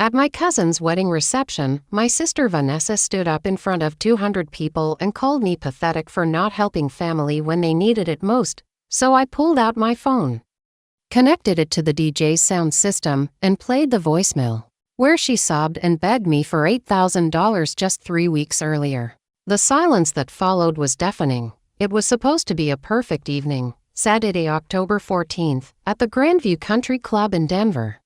At my cousin's wedding reception, my sister Vanessa stood up in front of 200 people and called me pathetic for not helping family when they needed it most, so I pulled out my phone, connected it to the DJ's sound system, and played the voicemail, where she sobbed and begged me for $8,000 just 3 weeks earlier. The silence that followed was deafening. It was supposed to be a perfect evening, Saturday, October 14th, at the Grandview Country Club in Denver.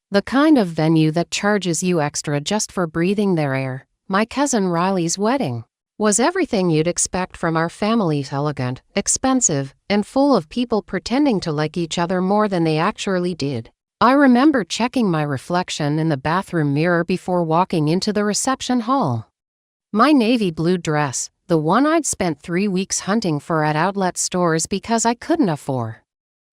The kind of venue that charges you extra just for breathing their air. My cousin Riley's wedding was everything you'd expect from our family's elegant, expensive, and full of people pretending to like each other more than they actually did. I remember checking my reflection in the bathroom mirror before walking into the reception hall. My navy blue dress, the one I'd spent 3 weeks hunting for at outlet stores because I couldn't afford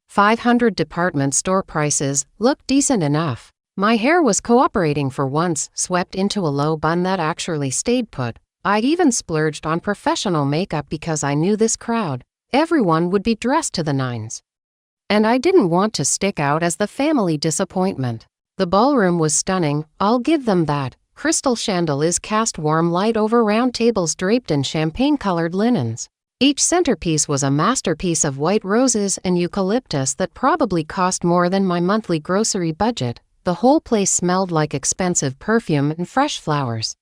500 department store prices, looked decent enough. My hair was cooperating for once, swept into a low bun that actually stayed put. I'd even splurged on professional makeup because I knew this crowd. Everyone would be dressed to the nines. And I didn't want to stick out as the family disappointment. The ballroom was stunning, I'll give them that. Crystal chandeliers cast warm light over round tables draped in champagne-colored linens. Each centerpiece was a masterpiece of white roses and eucalyptus that probably cost more than my monthly grocery budget. The whole place smelled like expensive perfume and fresh flowers,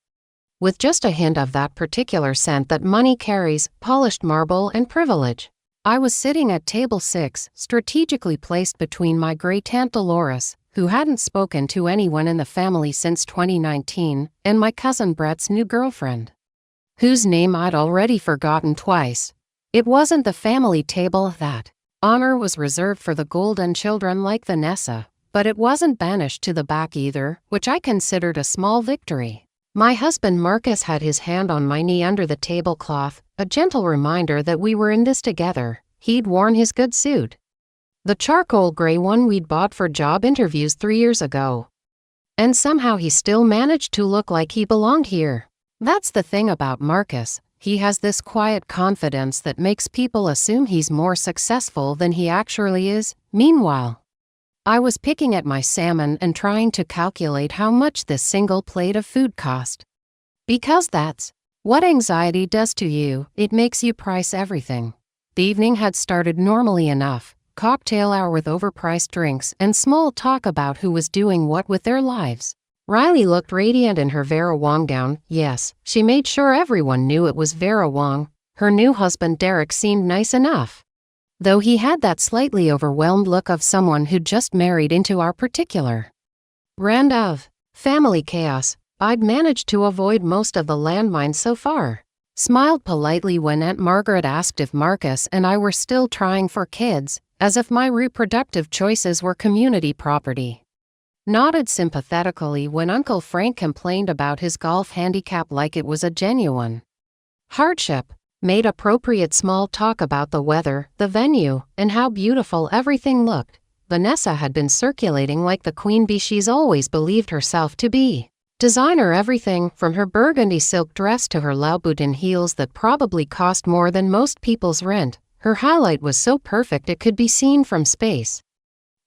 with just a hint of that particular scent that money carries, polished marble and privilege. I was sitting at table 6, strategically placed between my great-aunt Dolores, who hadn't spoken to anyone in the family since 2019, and my cousin Brett's new girlfriend, whose name I'd already forgotten twice. It wasn't the family table that honor was reserved for the golden children like Vanessa, but it wasn't banished to the back either, which I considered a small victory. My husband Marcus had his hand on my knee under the tablecloth, a gentle reminder that we were in this together. He'd worn his good suit, the charcoal gray one we'd bought for job interviews 3 years ago, and somehow he still managed to look like he belonged here. That's the thing about Marcus. He has this quiet confidence that makes people assume he's more successful than he actually is. Meanwhile, I was picking at my salmon and trying to calculate how much this single plate of food cost. Because that's what anxiety does to you, it makes you price everything. The evening had started normally enough. Cocktail hour with overpriced drinks and small talk about who was doing what with their lives. Riley looked radiant in her Vera Wang gown. Yes, she made sure everyone knew it was Vera Wang. Her new husband Derek seemed nice enough, though he had that slightly overwhelmed look of someone who'd just married into our particular brand of family chaos. I'd managed to avoid most of the landmines so far. Smiled politely when Aunt Margaret asked if Marcus and I were still trying for kids, as if my reproductive choices were community property. Nodded sympathetically when Uncle Frank complained about his golf handicap like it was a genuine hardship. Made appropriate small talk about the weather, the venue, and how beautiful everything looked. Vanessa had been circulating like the queen bee she's always believed herself to be. Designer everything, from her burgundy silk dress to her Louboutin heels that probably cost more than most people's rent. Her highlight was so perfect it could be seen from space.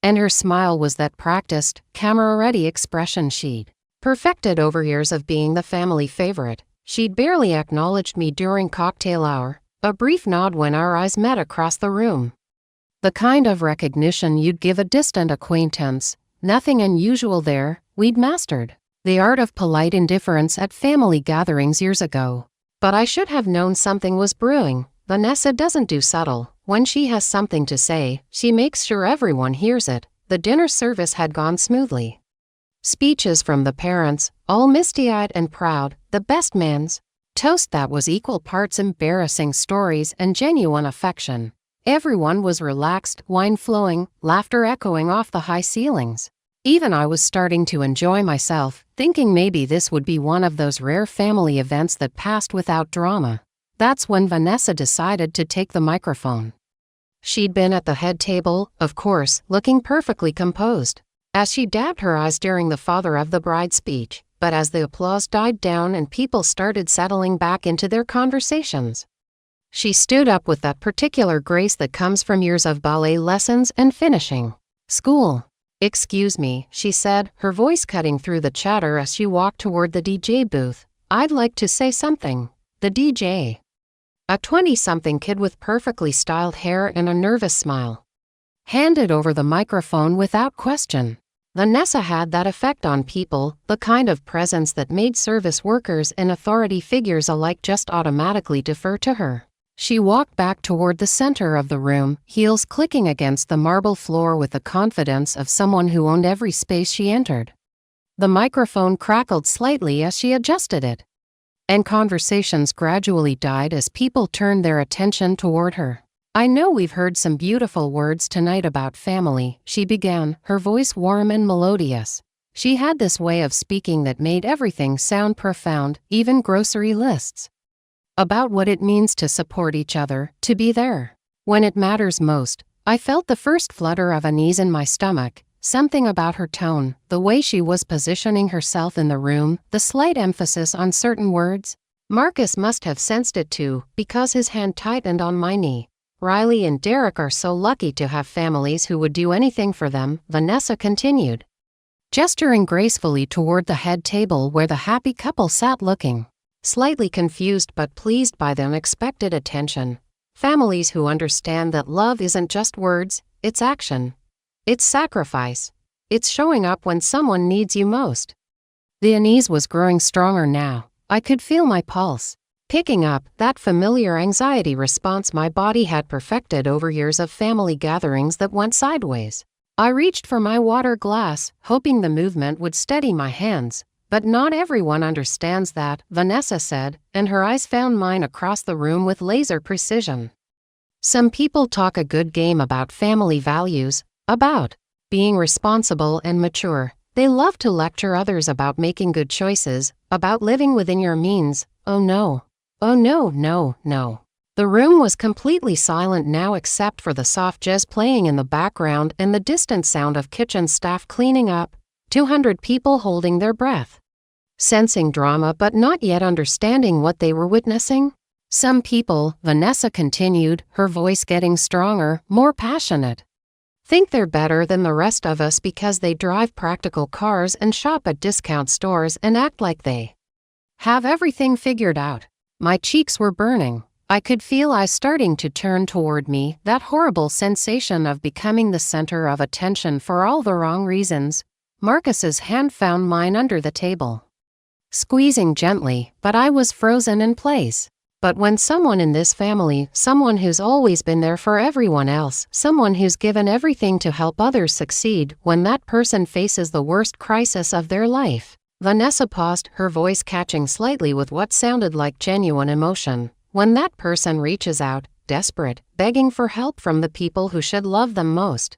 And her smile was that practiced, camera-ready expression she'd perfected over years of being the family favorite. She'd barely acknowledged me during cocktail hour, a brief nod when our eyes met across the room. The kind of recognition you'd give a distant acquaintance. Nothing unusual there. We'd mastered the art of polite indifference at family gatherings years ago. But I should have known something was brewing. Vanessa doesn't do subtle. When she has something to say, she makes sure everyone hears it. The dinner service had gone smoothly. Speeches from the parents, all misty-eyed and proud, the best man's toast that was equal parts embarrassing stories and genuine affection. Everyone was relaxed, wine flowing, laughter echoing off the high ceilings. Even I was starting to enjoy myself, thinking maybe this would be one of those rare family events that passed without drama. That's when Vanessa decided to take the microphone. She'd been at the head table, of course, looking perfectly composed, as she dabbed her eyes during the father of the bride speech. But as the applause died down and people started settling back into their conversations, she stood up with that particular grace that comes from years of ballet lessons and finishing school. "Excuse me," she said, her voice cutting through the chatter as she walked toward the DJ booth. "I'd like to say something." The DJ, a 20-something kid with perfectly styled hair and a nervous smile, handed over the microphone without question. Vanessa had that effect on people, the kind of presence that made service workers and authority figures alike just automatically defer to her. She walked back toward the center of the room, heels clicking against the marble floor with the confidence of someone who owned every space she entered. The microphone crackled slightly as she adjusted it, and conversations gradually died as people turned their attention toward her. "I know we've heard some beautiful words tonight about family," she began, her voice warm and melodious. She had this way of speaking that made everything sound profound, even grocery lists. About what it means to support each other, to be there when it matters most. I felt the first flutter of unease in my stomach, something about her tone, the way she was positioning herself in the room, the slight emphasis on certain words. Marcus must have sensed it too, because his hand tightened on my knee. "Riley and Derek are so lucky to have families who would do anything for them," Vanessa continued, gesturing gracefully toward the head table where the happy couple sat looking slightly confused but pleased by the unexpected attention. "Families who understand that love isn't just words, it's action. It's sacrifice. It's showing up when someone needs you most." The unease was growing stronger now. I could feel my pulse picking up, that familiar anxiety response my body had perfected over years of family gatherings that went sideways. I reached for my water glass, hoping the movement would steady my hands. "But not everyone understands that," Vanessa said, and her eyes found mine across the room with laser precision. "Some people talk a good game about family values, about being responsible and mature. They love to lecture others about making good choices, about living within your means. Oh no. Oh no, no, no." The room was completely silent now except for the soft jazz playing in the background and the distant sound of kitchen staff cleaning up. 200 people holding their breath, sensing drama but not yet understanding what they were witnessing. "Some people," Vanessa continued, her voice getting stronger, more passionate, "think they're better than the rest of us because they drive practical cars and shop at discount stores and act like they have everything figured out." My cheeks were burning. I could feel eyes starting to turn toward me, that horrible sensation of becoming the center of attention for all the wrong reasons. Marcus's hand found mine under the table, squeezing gently, but I was frozen in place. But when someone in this family, someone who's always been there for everyone else, someone who's given everything to help others succeed, when that person faces the worst crisis of their life. Vanessa paused, her voice catching slightly with what sounded like genuine emotion. When that person reaches out, desperate, begging for help from the people who should love them most.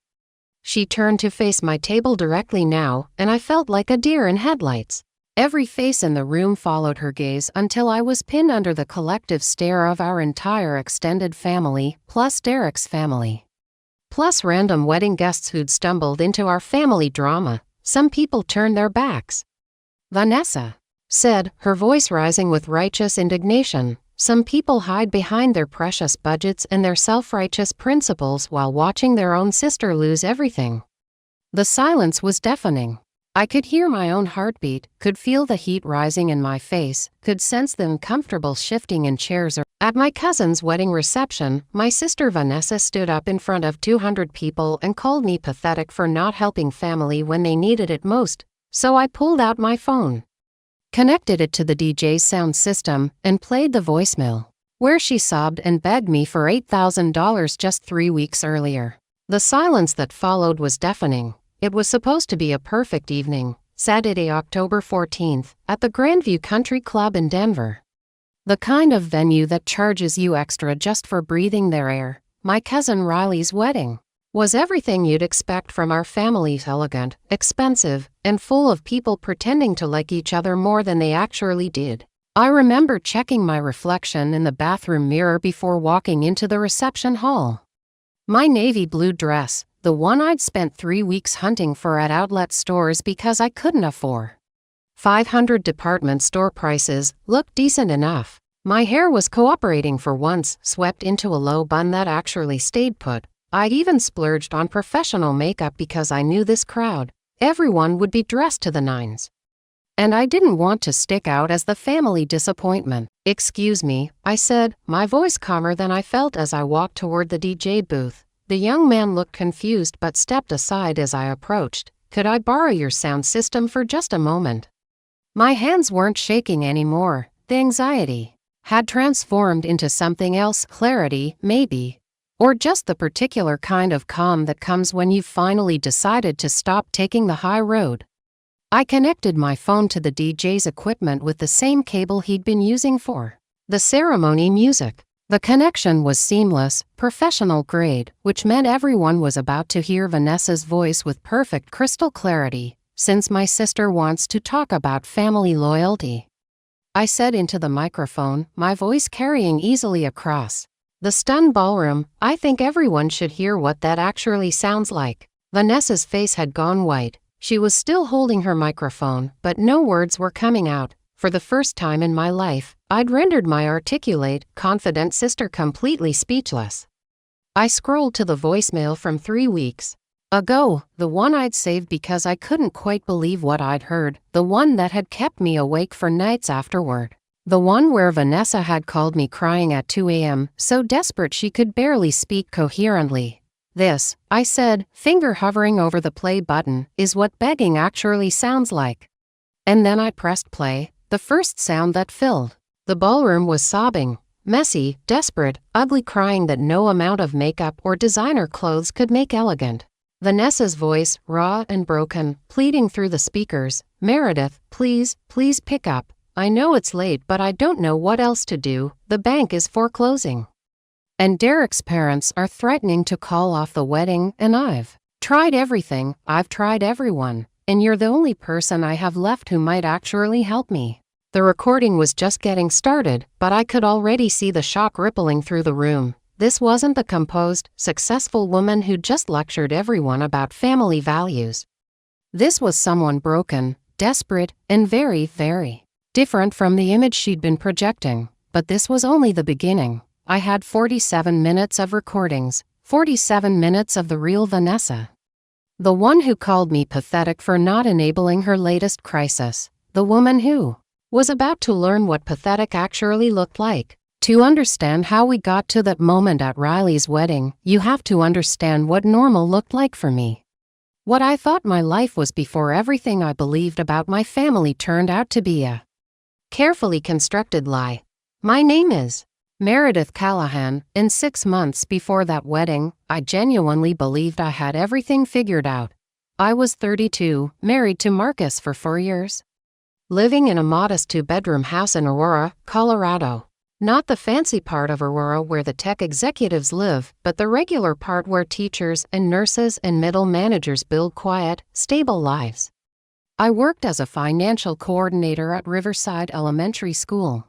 She turned to face my table directly now, and I felt like a deer in headlights. Every face in the room followed her gaze until I was pinned under the collective stare of our entire extended family, plus Derek's family, plus random wedding guests who'd stumbled into our family drama. Some people turned their backs, Vanessa said, her voice rising with righteous indignation. Some people hide behind their precious budgets and their self-righteous principles while watching their own sister lose everything. The silence was deafening. I could hear my own heartbeat, could feel the heat rising in my face, could sense the uncomfortable shifting in chairs. At my cousin's wedding reception, my sister Vanessa stood up in front of 200 people and called me pathetic for not helping family when they needed it most. So I pulled out my phone, connected it to the DJ's sound system, and played the voicemail, where she sobbed and begged me for $8,000 just 3 weeks earlier. The silence that followed was deafening. It was supposed to be a perfect evening, Saturday, October 14th, at the Grandview Country Club in Denver. The kind of venue that charges you extra just for breathing their air. My cousin Riley's wedding was everything you'd expect from our family: elegant, expensive, and full of people pretending to like each other more than they actually did. I remember checking my reflection in the bathroom mirror before walking into the reception hall. My navy blue dress, the one I'd spent 3 weeks hunting for at outlet stores because I couldn't afford $500 department store prices, looked decent enough. My hair was cooperating for once, swept into a low bun that actually stayed put. I'd even splurged on professional makeup because I knew this crowd. Everyone would be dressed to the nines. And I didn't want to stick out as the family disappointment. "Excuse me," I said, my voice calmer than I felt as I walked toward the DJ booth. The young man looked confused but stepped aside as I approached. "Could I borrow your sound system for just a moment?" My hands weren't shaking anymore. The anxiety had transformed into something else, clarity, maybe. Or just the particular kind of calm that comes when you've finally decided to stop taking the high road. I connected my phone to the DJ's equipment with the same cable he'd been using for the ceremony music. The connection was seamless, professional grade, which meant everyone was about to hear Vanessa's voice with perfect crystal clarity. "Since my sister wants to talk about family loyalty," I said into the microphone, my voice carrying easily across the stunned ballroom. "I think everyone should hear what that actually sounds like." Vanessa's face had gone white. She was still holding her microphone, but no words were coming out. For the first time in my life, I'd rendered my articulate, confident sister completely speechless. I scrolled to the voicemail from 3 weeks ago, the one I'd saved because I couldn't quite believe what I'd heard, the one that had kept me awake for nights afterward. The one where Vanessa had called me crying at 2 a.m., so desperate she could barely speak coherently. "This," I said, finger hovering over the play button, "is what begging actually sounds like." And then I pressed play. The first sound that filled the ballroom was sobbing. Messy, desperate, ugly crying that no amount of makeup or designer clothes could make elegant. Vanessa's voice, raw and broken, pleading through the speakers. "Meredith, please, please pick up. I know it's late but I don't know what else to do. The bank is foreclosing. And Derek's parents are threatening to call off the wedding and I've tried everything, I've tried everyone, and you're the only person I have left who might actually help me." The recording was just getting started, but I could already see the shock rippling through the room. This wasn't the composed, successful woman who just lectured everyone about family values. This was someone broken, desperate, and very, very different from the image she'd been projecting. But this was only the beginning. I had 47 minutes of recordings, 47 minutes of the real Vanessa. The one who called me pathetic for not enabling her latest crisis. The woman who was about to learn what pathetic actually looked like. To understand how we got to that moment at Riley's wedding, you have to understand what normal looked like for me. What I thought my life was before everything I believed about my family turned out to be a carefully constructed lie. My name is Meredith Callahan. In 6 months before that wedding, I genuinely believed I had everything figured out. I was 32, married to Marcus for 4 years, living in a modest 2-bedroom house in Aurora, Colorado. Not the fancy part of Aurora where the tech executives live, but the regular part where teachers and nurses and middle managers build quiet, stable lives. I worked as a financial coordinator at Riverside Elementary School,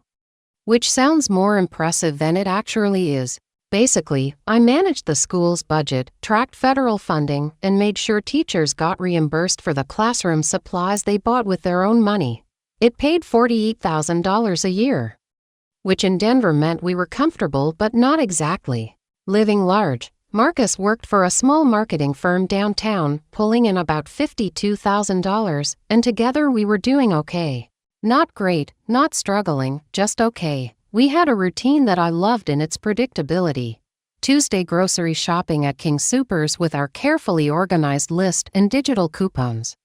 which sounds more impressive than it actually is. Basically, I managed the school's budget, tracked federal funding, and made sure teachers got reimbursed for the classroom supplies they bought with their own money. It paid $48,000 a year, which in Denver meant we were comfortable but not exactly living large. Marcus worked for a small marketing firm downtown, pulling in about $52,000, and together we were doing okay. Not great, not struggling, just okay. We had a routine that I loved in its predictability. Tuesday grocery shopping at King Soopers with our carefully organized list and digital coupons.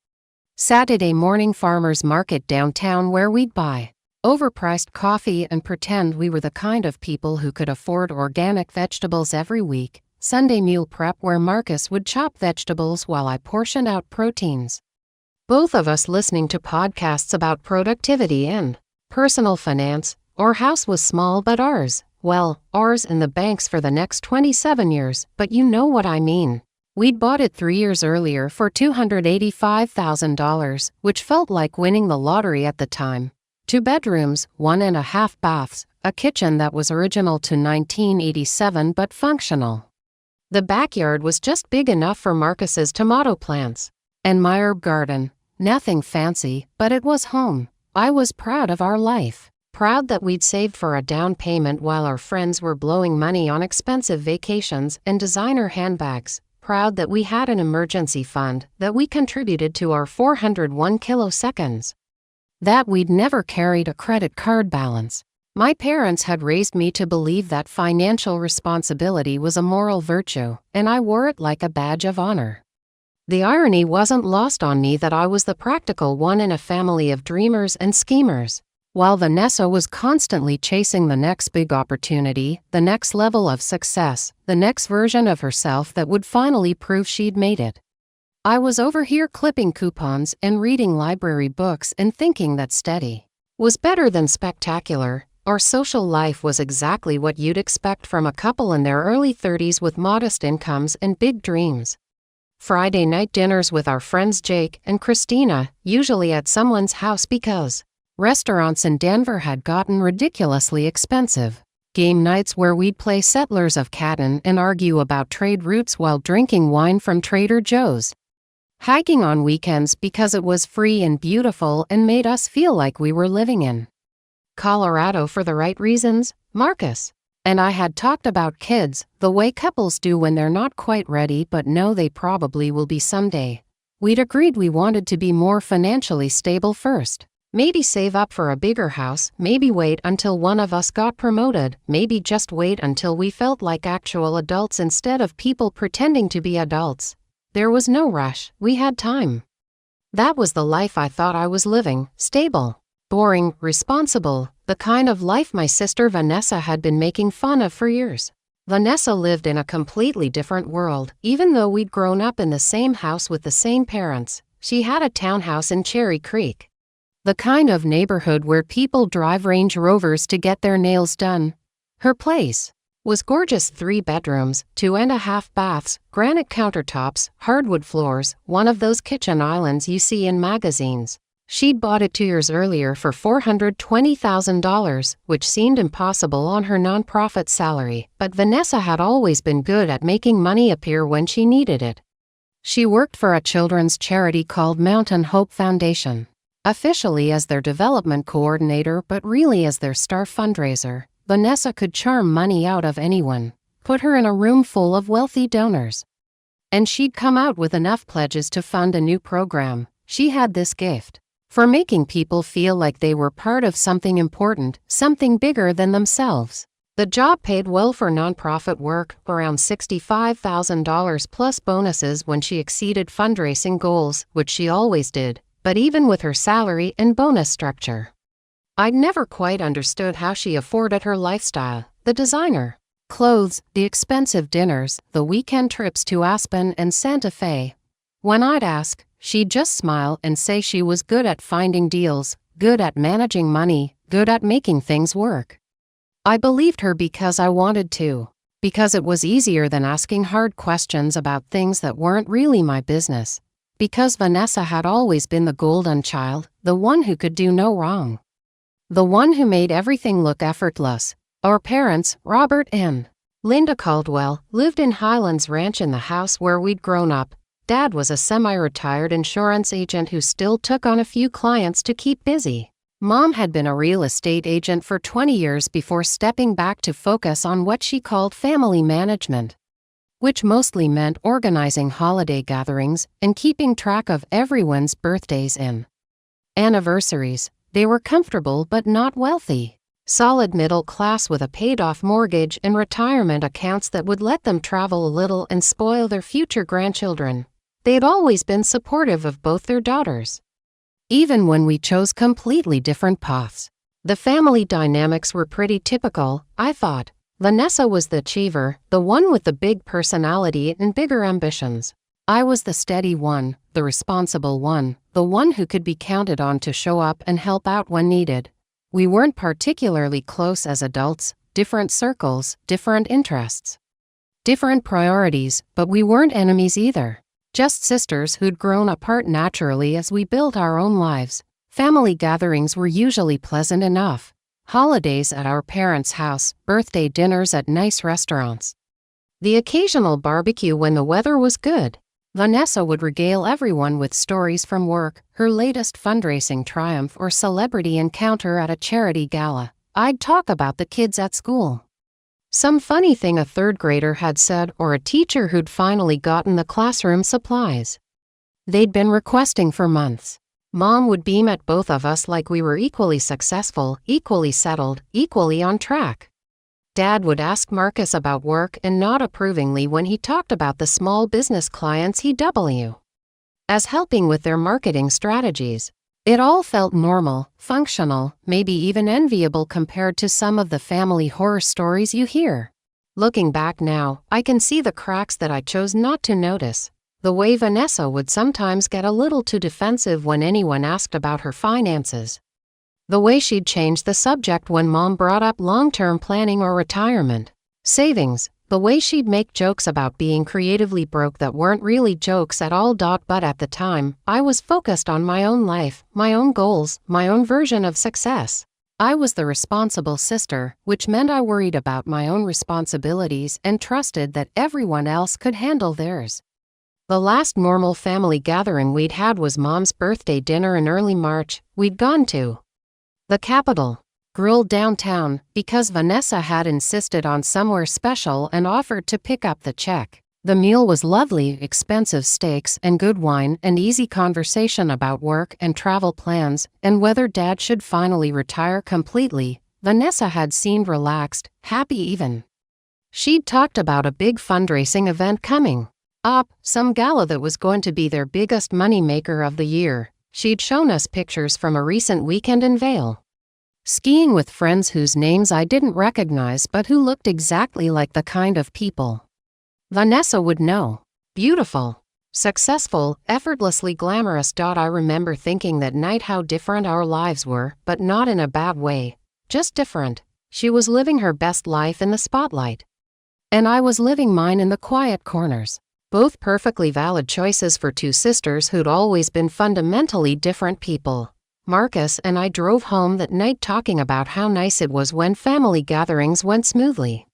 Saturday morning farmers market downtown where we'd buy overpriced coffee and pretend we were the kind of people who could afford organic vegetables every week. Sunday meal prep where Marcus would chop vegetables while I portioned out proteins. Both of us listening to podcasts about productivity and personal finance. Our house was small but ours, well, ours and the bank's for the next 27 years, but you know what I mean. We'd bought it 3 years earlier for $285,000, which felt like winning the lottery at the time. 2 bedrooms, 1.5 baths, a kitchen that was original to 1987 but functional. The backyard was just big enough for Marcus's tomato plants. And my herb garden. Nothing fancy, but it was home. I was proud of our life. Proud that we'd saved for a down payment while our friends were blowing money on expensive vacations and designer handbags. Proud that we had an emergency fund, that we contributed to our 401 kiloseconds. That we'd never carried a credit card balance. My parents had raised me to believe that financial responsibility was a moral virtue, and I wore it like a badge of honor. The irony wasn't lost on me that I was the practical one in a family of dreamers and schemers. While Vanessa was constantly chasing the next big opportunity, the next level of success, the next version of herself that would finally prove she'd made it. I was over here clipping coupons and reading library books and thinking that steady was better than spectacular. Our social life was exactly what you'd expect from a couple in their early 30s with modest incomes and big dreams. Friday night dinners with our friends Jake and Christina, usually at someone's house because restaurants in Denver had gotten ridiculously expensive. Game nights where we'd play Settlers of Catan and argue about trade routes while drinking wine from Trader Joe's. Hiking on weekends because it was free and beautiful and made us feel like we were living in Colorado for the right reasons. Marcus and I had talked about kids, the way couples do when they're not quite ready but know they probably will be someday. We'd agreed we wanted to be more financially stable first. Maybe save up for a bigger house, maybe wait until one of us got promoted, maybe just wait until we felt like actual adults instead of people pretending to be adults. There was no rush, we had time. That was the life I thought I was living, stable, boring, responsible, the kind of life my sister Vanessa had been making fun of for years. Vanessa lived in a completely different world. Even though we'd grown up in the same house with the same parents, she had a townhouse in Cherry Creek. The kind of neighborhood where people drive Range Rovers to get their nails done. Her place was gorgeous: 3 bedrooms, 2.5 baths, granite countertops, hardwood floors, one of those kitchen islands you see in magazines. She'd bought it 2 years earlier for $420,000, which seemed impossible on her nonprofit salary, but Vanessa had always been good at making money appear when she needed it. She worked for a children's charity called Mountain Hope Foundation, officially as their development coordinator but really as their star fundraiser. Vanessa could charm money out of anyone, put her in a room full of wealthy donors, and she'd come out with enough pledges to fund a new program. She had this gift for making people feel like they were part of something important, something bigger than themselves. The job paid well for nonprofit work, around $65,000 plus bonuses when she exceeded fundraising goals, which she always did. But even with her salary and bonus structure, I'd never quite understood how she afforded her lifestyle: the designer clothes, the expensive dinners, the weekend trips to Aspen and Santa Fe. When I'd ask, she'd just smile and say she was good at finding deals, good at managing money, good at making things work. I believed her because I wanted to, because it was easier than asking hard questions about things that weren't really my business. Because Vanessa had always been the golden child, the one who could do no wrong. The one who made everything look effortless. Our parents, Robert and Linda Caldwell, lived in Highlands Ranch in the house where we'd grown up. Dad was a semi-retired insurance agent who still took on a few clients to keep busy. Mom had been a real estate agent for 20 years before stepping back to focus on what she called family management, which mostly meant organizing holiday gatherings and keeping track of everyone's birthdays and anniversaries. They were comfortable but not wealthy. Solid middle class with a paid-off mortgage and retirement accounts that would let them travel a little and spoil their future grandchildren. They'd always been supportive of both their daughters, even when we chose completely different paths. The family dynamics were pretty typical, I thought. Vanessa was the achiever, the one with the big personality and bigger ambitions. I was the steady one, the responsible one, the one who could be counted on to show up and help out when needed. We weren't particularly close as adults, different circles, different interests, different priorities, but we weren't enemies either. Just sisters who'd grown apart naturally as we built our own lives. Family gatherings were usually pleasant enough. Holidays at our parents' house, birthday dinners at nice restaurants. The occasional barbecue when the weather was good. Vanessa would regale everyone with stories from work, her latest fundraising triumph or celebrity encounter at a charity gala. I'd talk about the kids at school. Some funny thing a third grader had said or a teacher who'd finally gotten the classroom supplies they'd been requesting for months. Mom would beam at both of us like we were equally successful, equally settled, equally on track. Dad would ask Marcus about work and nod approvingly when he talked about the small business clients he'd as helping with their marketing strategies. It all felt normal, functional, maybe even enviable compared to some of the family horror stories you hear. Looking back now, I can see the cracks that I chose not to notice. The way Vanessa would sometimes get a little too defensive when anyone asked about her finances. The way she'd change the subject when Mom brought up long-term planning or retirement savings. The way she'd make jokes about being creatively broke that weren't really jokes at all. But at the time, I was focused on my own life, my own goals, my own version of success. I was the responsible sister, which meant I worried about my own responsibilities and trusted that everyone else could handle theirs. The last normal family gathering we'd had was Mom's birthday dinner in early March. We'd gone to the Capitol Grill downtown because Vanessa had insisted on somewhere special and offered to pick up the check. The meal was lovely, expensive steaks and good wine and easy conversation about work and travel plans and whether Dad should finally retire completely. Vanessa had seemed relaxed, happy even. She'd talked about a big fundraising event coming up, some gala that was going to be their biggest moneymaker of the year. She'd shown us pictures from a recent weekend in Vail, skiing with friends whose names I didn't recognize but who looked exactly like the kind of people Vanessa would know. Beautiful, successful, effortlessly glamorous. I remember thinking that night how different our lives were, but not in a bad way, just different. She was living her best life in the spotlight, and I was living mine in the quiet corners. Both perfectly valid choices for two sisters who'd always been fundamentally different people. Marcus and I drove home that night talking about how nice it was when family gatherings went smoothly.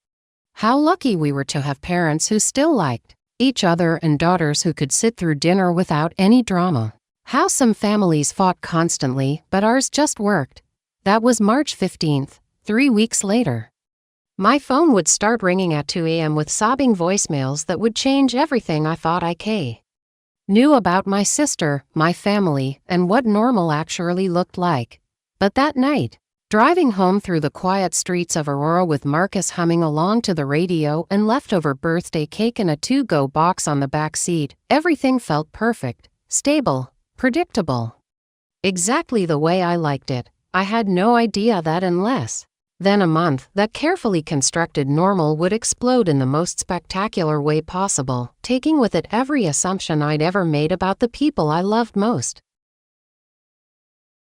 How lucky we were to have parents who still liked each other and daughters who could sit through dinner without any drama. How some families fought constantly, but ours just worked. That was March 15th, 3 weeks later. My phone would start ringing at 2 a.m. with sobbing voicemails that would change everything I thought I knew about my sister, my family, and what normal actually looked like. But that night, driving home through the quiet streets of Aurora with Marcus humming along to the radio and leftover birthday cake in a to-go box on the back seat, everything felt perfect, stable, predictable. Exactly the way I liked it. I had no idea that in less than a month, that carefully constructed normal would explode in the most spectacular way possible, taking with it every assumption I'd ever made about the people I loved most.